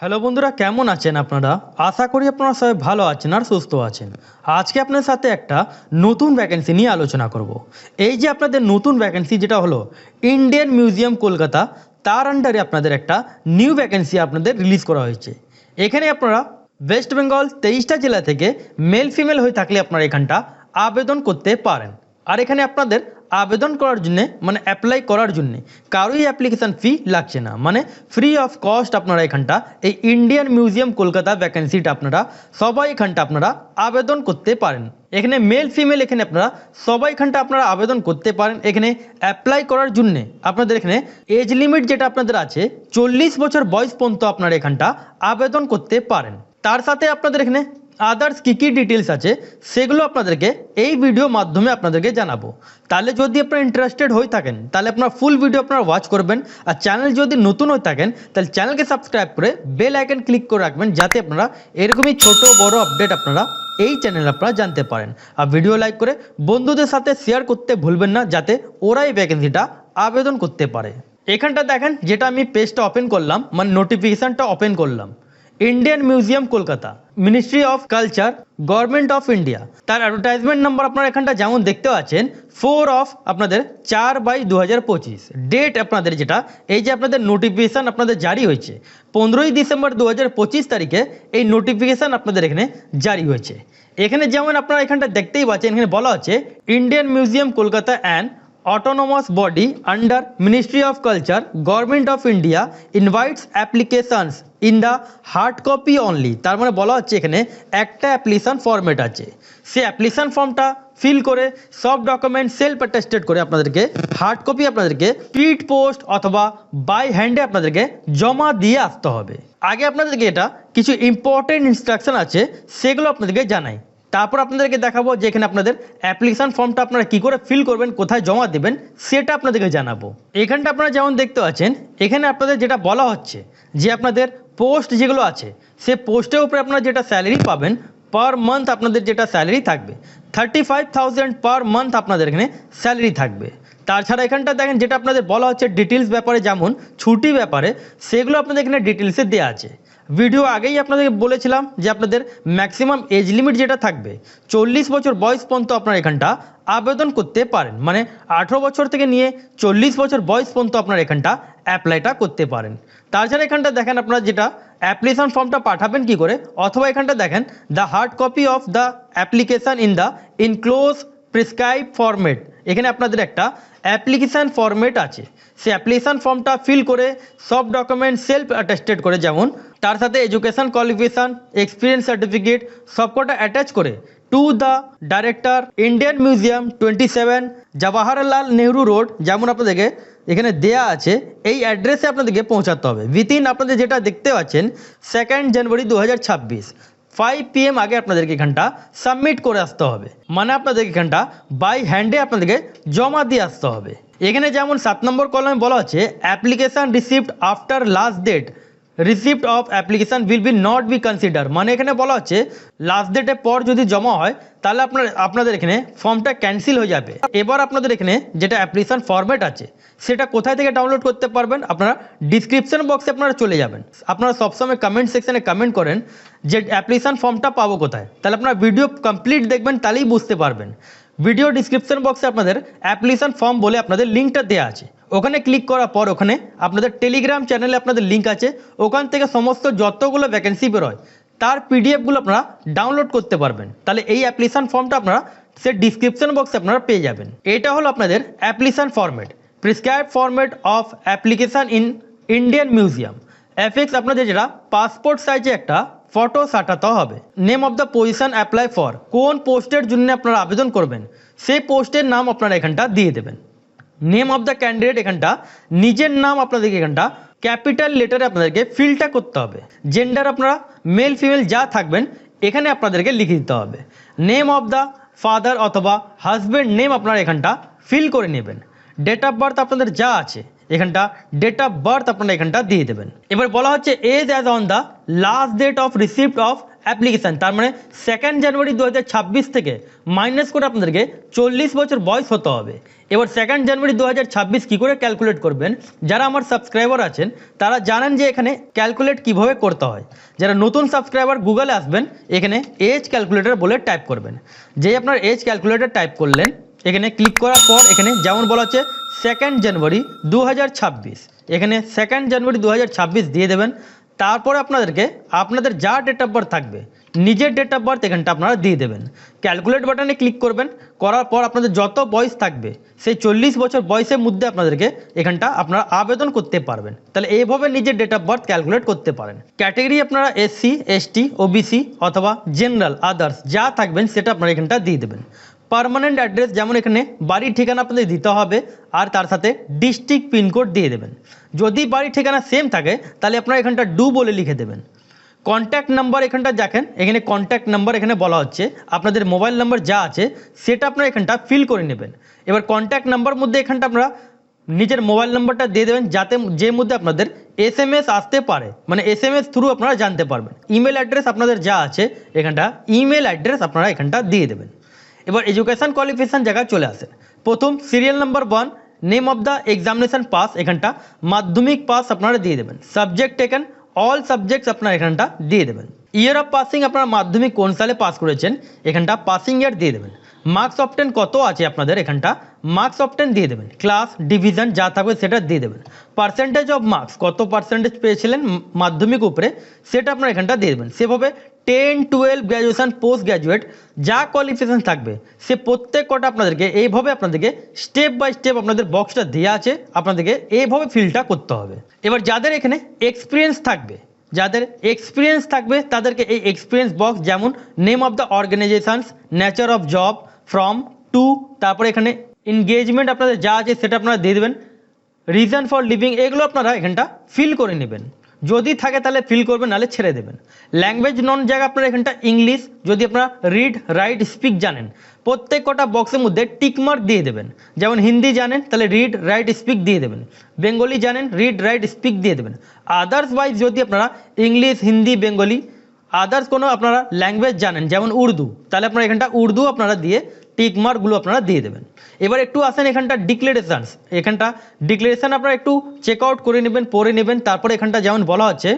Hello বন্ধুরা, কেমন আছেন আপনারা? আশা করি আপনারা সবাই ভালো আছেন আর সুস্থ আছেন। আজকে আপনার সাথে একটা নতুন ভ্যাকেন্সি নিয়ে আলোচনা করব। এই যে আপনাদের নতুন ভ্যাকেন্সি যেটা হলো ইন্ডিয়ান মিউজিয়াম কলকাতা, তার আন্ডারে আপনাদের একটা নিউ ভ্যাকেন্সি আপনাদের রিলিজ করা হয়েছে। এখানে আপনারা ওয়েস্ট বেঙ্গল 23টা জেলা থেকে মেল ফিমেল হয়ে থাকলে আপনারা এখানটা আবেদন করতে পারেন। আর এখানে আপনাদের আবেদন করার জন্যে মানে অ্যাপ্লাই করার জন্যে কারোই অ্যাপ্লিকেশান ফি লাগছে না, মানে ফ্রি অফ কস্ট আপনারা এখানটা এই ইন্ডিয়ান মিউজিয়াম কলকাতা ভ্যাকেন্সিটা আপনারা সবাই এখানটা আপনারা আবেদন করতে পারেন। এখানে মেল ফিমেল এখানে আপনারা সবাই এখানটা আপনারা আবেদন করতে পারেন। এখানে অ্যাপ্লাই করার জন্যে আপনাদের এখানে এজ লিমিট যেটা আপনাদের আছে 40 বছর বয়স পর্যন্ত আপনারা এখানটা আবেদন করতে পারেন। তার সাথে আপনাদের এখানে আদার্স কী কী ডিটেলস আছে সেগুলো আপনাদেরকে এই ভিডিও মাধ্যমে আপনাদেরকে জানাবো। তাহলে যদি আপনারা ইন্টারেস্টেড হয়ে থাকেন তাহলে আপনারা ফুল ভিডিও আপনারা ওয়াচ করবেন। আর চ্যানেল যদি নতুন হয়ে থাকেন তাহলে চ্যানেলকে সাবস্ক্রাইব করে বেল আইকন ক্লিক করে রাখবেন, যাতে আপনারা এরকমই ছোট বড় আপডেট আপনারা এই চ্যানেলে আপনারা জানতে পারেন। আর ভিডিও লাইক করে বন্ধুদের সাথে শেয়ার করতে ভুলবেন না, যাতে ওরা এই ভ্যাকেন্সিটা আবেদন করতে পারে। এখানটা দেখেন, যেটা আমি পেজটা ওপেন করলাম মানে নোটিফিকেশানটা ওপেন করলাম, Indian museum Kolkata, ministry of culture, government of India. তার অ্যাডভার্টাইজমেন্ট নাম্বার আপনারা এখানটা যেমন দেখতে পাচ্ছেন 4 অফ আপনাদের 4/2025। ডেট আপনাদের যেটা এই যে আপনাদের নোটিফিকেশান আপনাদের জারি হয়েছে 15ই ডিসেম্বর 2025 তারিখে এই নোটিফিকেশান আপনাদের এখানে জারি হয়েছে। এখানে যেমন আপনারা এখানটা দেখতেই পাচ্ছেন, এখানে বলা হচ্ছে Indian museum Kolkata and autonomous body under Ministry of Culture, Government of India invites applications in the hard copy only। তার মানে বলা হচ্ছে এখানে একটা অ্যাপ্লিকেশন ফরম্যাট আছে, সেই অ্যাপ্লিকেশন ফর্মটা ফিল করে সব ডকুমেন্ট সেলফ অ্যাটেস্টেড করে আপনাদেরকে হার্ড কপি আপনাদেরকে স্পিড পোস্ট অথবা বাই হ্যান্ডে আপনাদেরকে জমা দিয়ে আসতে হবে। আগে আপনাদেরকে এটা কিছু ইম্পর্টেন্ট ইনস্ট্রাকশন আছে সেগুলো আপনাদেরকে জানাই, তারপর আপনাদেরকে দেখাবো যে এখানে আপনাদের অ্যাপ্লিকেশন ফর্মটা আপনারা কী করে ফিল করবেন, কোথায় জমা দেবেন সেটা আপনাদেরকে জানাবো। এখানটা আপনারা যেমন দেখতে পাচ্ছেন, এখানে আপনাদের যেটা বলা হচ্ছে যে আপনাদের পোস্ট যেগুলো আছে সে পোস্টের উপরে আপনারা যেটা স্যালারি পাবেন পার মান্থ, আপনাদের যেটা স্যালারি থাকবে 35,000 পার মান্থ আপনাদের এখানে স্যালারি থাকবে। তাছাড়া এখানটা দেখেন যেটা আপনাদের বলা হচ্ছে ডিটেলস ব্যাপারে, যেমন ছুটি ব্যাপারে, সেগুলো আপনাদের এখানে ডিটেলসে দেওয়া আছে। ভিডিও আগেই আপনাদেরকে বলেছিলাম যে আপনাদের ম্যাক্সিমাম এজ লিমিট যেটা থাকবে 40 বছর বয়স পর্যন্ত আপনারা এখানটা আবেদন করতে পারেন, মানে 18 বছর থেকে নিয়ে 40 বছর বয়স পর্যন্ত আপনারা এখানটা অ্যাপ্লাইটা করতে পারেন। তাছাড়া এখানটা দেখেন আপনারা যেটা অ্যাপ্লিকেশন ফর্মটা পাঠাবেন কি করে, অথবা এখানটা দেখেন the hard copy of the application in the enclose prescribe format. এখানে আপনাদের একটা অ্যাপ্লিকেশান ফরম্যাট আছে, সেই অ্যাপ্লিকেশান ফর্মটা ফিল করে সব ডকুমেন্ট সেলফ অ্যাটেস্টেড করে, যেমন তার সাথে এডুকেশান কোয়ালিফিকেশান, এক্সপিরিয়েন্স সার্টিফিকেট সবকটা অ্যাটাচ করে to the director Indian museum 27 Jawaharlal Nehru road, যেমন আপনাদেরকে এখানে দেয়া আছে এই অ্যাড্রেসে আপনাদেরকে পৌঁছাতে হবে। উইথিন আপনাদের যেটা দেখতে পাচ্ছেন 2 জানুয়ারি 2026 5 PM আগে আপনাদেরকে এখানটা সাবমিট করে আসতে হবে, মানে আপনাদেরকে এখানটা বাই হ্যান্ডে আপনাদেরকে জমা দিয়ে আসতে হবে। এখানে যেমন 7 নম্বর কলামে বলা হচ্ছে application received after last date receipt of application will be not be consider. মানে এখানে বলা হচ্ছে লাস্ট ডেটের পর যদি জমা হয় তাহলে আপনাদের এখানে ফর্মটা ক্যান্সেল হয়ে যাবে। এবার আপনাদের এখানে যেটা অ্যাপ্লিকেশান ফরম্যাট আছে সেটা কোথায় থেকে ডাউনলোড করতে পারবেন, আপনারা ডিসক্রিপশন বক্সে আপনারা চলে যাবেন। আপনারা সবসময় কমেন্ট সেকশানে কমেন্ট করেন যে অ্যাপ্লিকেশান ফর্মটা পাবো কোথায়, তাহলে আপনারা ভিডিও কমপ্লিট দেখবেন, তাহলেই বুঝতে পারবেন। ভিডিও ডিসক্রিপশন বক্সে আপনাদের অ্যাপ্লিকেশান ফর্ম বলে আপনাদের লিঙ্কটা দেওয়া আছে, ওখানে ক্লিক করার পর ওখানে আপনাদের টেলিগ্রাম চ্যানেলে আপনাদের লিঙ্ক আছে, ওখান থেকে সমস্ত যতগুলো ভ্যাকেন্সি বেরোয় তার পিডিএফগুলো আপনারা ডাউনলোড করতে পারবেন। তাহলে এই অ্যাপ্লিকেশান ফর্মটা আপনারা সে ডিসক্রিপশন বক্সে আপনারা পেয়ে যাবেন। এটা হলো আপনাদের application format, prescribe format of application in Indian museum. FX আপনাদের যেটা পাসপোর্ট সাইজে একটা ফটো সাটাতে হবে। Name of the position apply for, কোন পোস্টের জন্য আপনারা আবেদন করবেন সেই পোস্টের নাম আপনারা এখানটা দিয়ে দেবেন। নেম অফ দ্য ক্যান্ডিডেট, এখানটা নিজের নাম আপনাদেরকে এখানটা ক্যাপিটাল লেটারে আপনাদেরকে ফিলটা করতে হবে। জেন্ডার আপনারা মেল ফিমেল যা থাকবেন এখানে আপনাদেরকে লিখে দিতে হবে। নেম অফ দ্য ফাদার অথবা হাজব্যান্ড নেম আপনারা এখানটা ফিল করে নেবেন। ডেট অফ বার্থ আপনাদের যা আছে এখানটা ডেট অফ বার্থ আপনারা এখানটা দিয়ে দেবেন। এবার বলা হচ্ছে as as on the last date of receipt of application, তার মানে 2 জানুয়ারি 2026 থেকে মাইনাস করে আপনাদেরকে 40 বছর বয়স হতে হবে। এবার 2 জানুয়ারি 2026 কী করে ক্যালকুলেট করবেন, যারা আমার সাবস্ক্রাইবার আছেন তারা জানেন যে এখানে ক্যালকুলেট কিভাবে করতে হয়। যারা নতুন সাবস্ক্রাইবার গুগলে আসবেন, এখানে এজ ক্যালকুলেটর বলে টাইপ করবেন। যেই আপনার এজ ক্যালকুলেটর টাইপ করলেন, এখানে ক্লিক করার পর এখানে যেমন বলা হচ্ছে 2 জানুয়ারি 2026, এখানে 2 জানুয়ারি 2026 দিয়ে দেবেন। তারপরে আপনাদেরকে আপনাদের যা ডেট অফ বার্থ থাকবে, নিজের ডেট অফ বার্থ এখানটা আপনারা দিয়ে দেবেন। ক্যালকুলেট বাটনে ক্লিক করবেন, করার পর আপনাদের যত বয়স থাকবে সেই 40 বছর বয়সের মধ্যে আপনাদেরকে এখানটা আপনারা আবেদন করতে পারবেন। তাহলে এইভাবে নিজের ডেট অফ বার্থ ক্যালকুলেট করতে পারেন। ক্যাটেগরি আপনারা SC, ST, OBC অথবা জেনারেল, আদার্স যা থাকবেন সেটা আপনারা এখানটা দিয়ে দেবেন। পার্মানেন্ট অ্যাড্রেস যেমন এখানে বাড়ির ঠিকানা আপনাদের দিতে হবে, আর তার সাথে ডিস্ট্রিক্ট পিনকোড দিয়ে দেবেন। যদি বাড়ির ঠিকানা সেম থাকে তাহলে আপনারা এখানটা ডু বলে লিখে দেবেন। কন্ট্যাক্ট নাম্বার এখানটা দেখেন, এখানে কন্ট্যাক্ট নাম্বার এখানে বলা হচ্ছে আপনাদের মোবাইল নাম্বার যা আছে সেটা আপনারা এখানটা ফিল করে নেবেন। এবার কন্ট্যাক্ট নাম্বার মধ্যে এখানটা আপনারা নিজের মোবাইল নাম্বারটা দিয়ে দেবেন, যাতে যে মধ্যে আপনাদের SMS আসতে পারে, মানে SMS থ্রু আপনারা জানতে পারবেন। ইমেল অ্যাড্রেস আপনাদের যা আছে এখানটা ইমেল অ্যাড্রেস আপনারা এখানটা দিয়ে দেবেন। এবার এডুকেশন কোয়ালিফিকেশান জায়গায় চলে আসে। প্রথম serial number 1, name of the examination pass, এখানটা মাধ্যমিক পাস আপনারা দিয়ে দেবেন। সাবজেক্ট টেকেন, অল সাবজেক্টস আপনারা এখানটা দিয়ে দেবেন। ইয়ার অফ পাসিং আপনারা মাধ্যমিক কোন সালে পাস করেছেন এখানটা পাসিং ইয়ার দিয়ে দেবেন। মার্কস অফ 10 কত আছে আপনাদের এখানটা মার্কস অফ 10 দিয়ে দেবেন। ক্লাস, ডিভিশন যা থাকবে সেটা দিয়ে দেবেন। পার্সেন্টেজ অফ মার্কস কত পার্সেন্টেজ পেয়েছিলেন মাধ্যমিক উপরে সেটা আপনারা এখানটা দিয়ে দেবেন। সেভাবে 10, 12, গ্র্যাজুয়েশন, পোস্ট গ্র্যাজুয়েট যা কোয়ালিফিকেশন থাকবে সে প্রত্যেক কটা আপনাদেরকে এইভাবে আপনাদেরকে স্টেপ বাই স্টেপ আপনাদের বক্সটা দেওয়া আছে, আপনাদেরকে এইভাবে ফিলটা করতে হবে। এবার যাদের এখানে এক্সপিরিয়েন্স থাকবে, তাদেরকে এই এক্সপিরিয়েন্স বক্স যেমন name of the organisations, nature of job, from, to, তারপরে এখানে এনগেজমেন্ট আপনাদের যা আছে সেটা আপনারা দিয়ে দেবেন। রিজন ফর লিভিং এগুলো আপনারা এখানটা ফিল করে নেবেন, যদি থাকে তাহলে ফিল করবেন, নাহলে ছেড়ে দেবেন। ল্যাঙ্গুয়েজ নন জায়গা আপনারা এখানটা ইংলিশ, যদি আপনারা রিড, রাইট, স্পিক জানেন প্রত্যেক কটা বক্সের মধ্যে টিকমার্ক দিয়ে দেবেন। যেমন হিন্দি জানেন তাহলে রিড, রাইট, স্পিক দিয়ে দেবেন। বেঙ্গলি জানেন রিড, রাইট, স্পিক দিয়ে দেবেন। আদার্স ওয়াইজ যদি আপনারা ইংলিশ, হিন্দি, বেঙ্গলি আদার্স কোনো আপনারা ল্যাঙ্গুয়েজ জানেন যেমন উর্দু, তাহলে আপনারা এখানটা উর্দু আপনারা দিয়ে টিকমার্কগুলো আপনারা দিয়ে দেবেন। এবার একটু আসেন এখানটা ডিক্লারেশনস, এখানটা ডিক্লারেশন আপনারা একটু চেক আউট করে নেবেন, পড়ে নেবেন। তারপরে এখানটা যেমন বলা হচ্ছে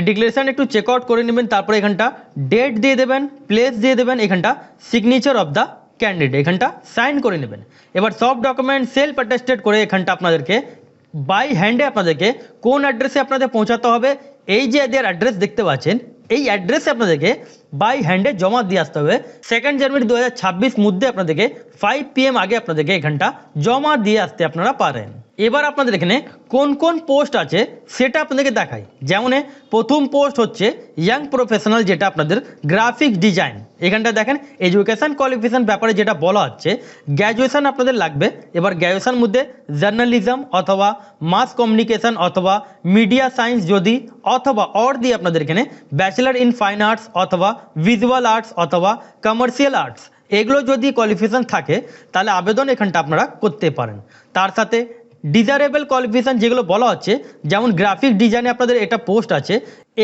ডিক্লারেশন একটু চেক আউট করে নেবেন, তারপরে এখানটা ডেট দিয়ে দেবেন, প্লেস দিয়ে দেবেন, এখানটা সিগনেচার অফ দ্য ক্যান্ডিডেট এখানটা সাইন করে নেবেন। এবার সব ডকুমেন্ট সেলফ অ্যাটেস্টেড করে এখানটা আপনাদেরকে বাই হ্যান্ডে আপনাদেরকে কোন অ্যাড্রেসে আপনাদের পৌঁছাতে হবে, এই যে এদের অ্যাড্রেস দেখতে পাচ্ছেন এই অ্যাড্রেসে আপনাদেরকে বাই হ্যান্ডে জমা দিয়ে আসতে হবে। 2 জানুয়ারি 2026 মধ্যে আপনাদেরকে 5 PM আগে আপনাদেরকে এখানটা জমা দিয়ে আসতে আপনারা পারেন। এবার আপনাদের এখানে কোন কোন পোস্ট আছে সেটা আপনাদেরকে দেখাই। যেমন প্রথম পোস্ট হচ্ছে ইয়াং প্রফেশনাল, যেটা আপনাদের গ্রাফিক ডিজাইন। এখানটা দেখেন এডুকেশন কোয়ালিফিকেশন ব্যাপারে যেটা বলা হচ্ছে গ্র্যাজুয়েশন আপনাদের লাগবে। এবার গ্র্যাজুয়েশন মধ্যে জার্নালিজম অথবা মাস কমিউনিকেশন অথবা মিডিয়া সায়েন্স যদি, অথবা অর দিয়ে আপনাদের এখানে ব্যাচেলার ইন ফাইন আর্টস অথবা ভিজুয়াল আর্টস অথবা কমার্শিয়াল আর্টস এগুলো যদি কোয়ালিফিকেশন থাকে তাহলে আবেদন এখানটা আপনারা করতে পারেন। তার সাথে ডিজারেবল কোয়ালিফিকেশন যেগুলো বলা হচ্ছে যেমন গ্রাফিক ডিজাইনে আপনাদের এটা পোস্ট আছে,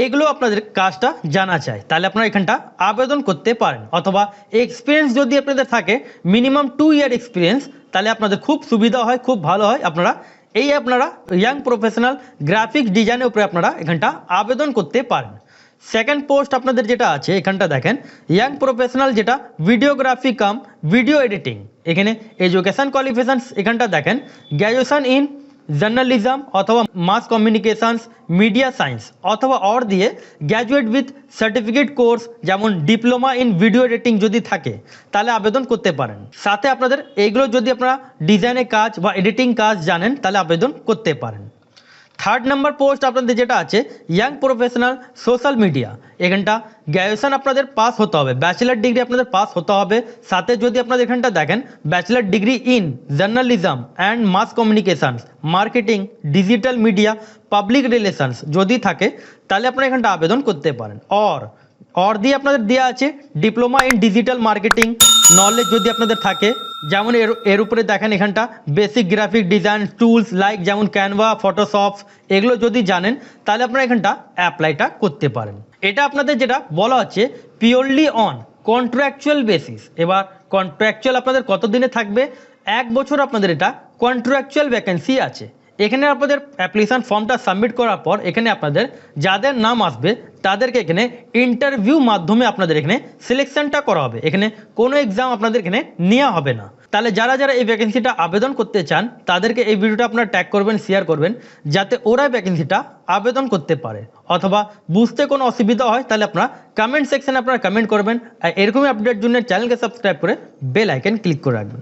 এগুলো আপনাদের কাজটা জানা চাই, তাহলে আপনারা এখানটা আবেদন করতে পারেন। অথবা এক্সপিরিয়েন্স যদি আপনাদের থাকে মিনিমাম 2 ইয়ার এক্সপিরিয়েন্স, তাহলে আপনাদের খুব সুবিধা হয়, খুব ভালো হয়। আপনারা ইয়াং প্রফেশনাল গ্রাফিক ডিজাইনের উপরে আপনারা এখানটা আবেদন করতে পারেন। সেকেন্ড পোস্ট আপনাদের যেটা আছে এখানটা দেখেন ইয়াং প্রফেশনাল, যেটা ভিডিওগ্রাফি কাম ভিডিও এডিটিং। এখানে এডুকেশন কোয়ালিফিকেশনস এখানটা দেখেন গ্র্যাজুয়েশন ইন জার্নালিজম অথবা মাস কমিউনিকেশনস, মিডিয়া সায়েন্স অথবা অর দিয়ে গ্র্যাজুয়েট উইথ সার্টিফিকেট কোর্স যেমন ডিপ্লোমা ইন ভিডিও এডিটিং যদি থাকে তাহলে আবেদন করতে পারেন। সাথে আপনাদের এইগুলো যদি আপনারা ডিজাইনের কাজ বা এডিটিং কাজ জানেন তাহলে আবেদন করতে পারেন। থার্ড নাম্বার পোস্ট আপনাদের যেটা আছে ইয়াং প্রফেশনাল সোশ্যাল মিডিয়া, এখানটা গ্র্যাজুয়েশন আপনাদের পাস হতে হবে, ব্যাচেলার ডিগ্রি আপনাদের পাস হতে হবে। সাথে যদি আপনাদের এখানটা দেখেন bachelor degree in journalism and mass communications, marketing, digital media, public relations যদি থাকে তাহলে আপনারা এখানটা আবেদন করতে পারেন। অর দিয়ে আপনাদের দেওয়া আছে diploma in digital marketing, knowledge যদি আপনাদের থাকে, যেমন এর উপরে দেখেন এখানটা basic graphic design tools like যেমন ক্যানভা, ফটোশপ, এগুলো যদি জানেন তাহলে আপনারা এখানটা অ্যাপ্লাইটা করতে পারেন। এটা আপনাদের যেটা বলা হচ্ছে পিওরলি অন কন্ট্রাকচুয়াল বেসিস। এবার কন্ট্রাকচুয়াল আপনাদের কত দিনে থাকবে? 1 বছর আপনাদের এটা কন্ট্রাকচুয়াল ভ্যাকেন্সি আছে। এখানে আপনাদের অ্যাপ্লিকেশন ফর্মটা সাবমিট করার পর এখানে আপনাদের যাদের নাম আসবে তাদেরকে এখানে ইন্টারভিউ মাধ্যমে আপনাদের এখানে সিলেকশনটা করা হবে। এখানে কোনো এক্সাম আপনাদের এখানে নেওয়া হবে না। তাহলে যারা যারা এই ভ্যাকেন্সিটা আবেদন করতে চান তাদেরকে এই ভিডিওটা আপনারা ট্যাগ করবেন, শেয়ার করবেন, যাতে ওরা ভ্যাকেন্সিটা আবেদন করতে পারে। অথবা বুঝতে কোনো অসুবিধা হয় তাহলে আপনারা কমেন্ট সেকশনে আপনারা কমেন্ট করবেন। আর এরকমই আপডেট জন্য চ্যানেলকে সাবস্ক্রাইব করে বেল আইকন ক্লিক করে রাখবেন।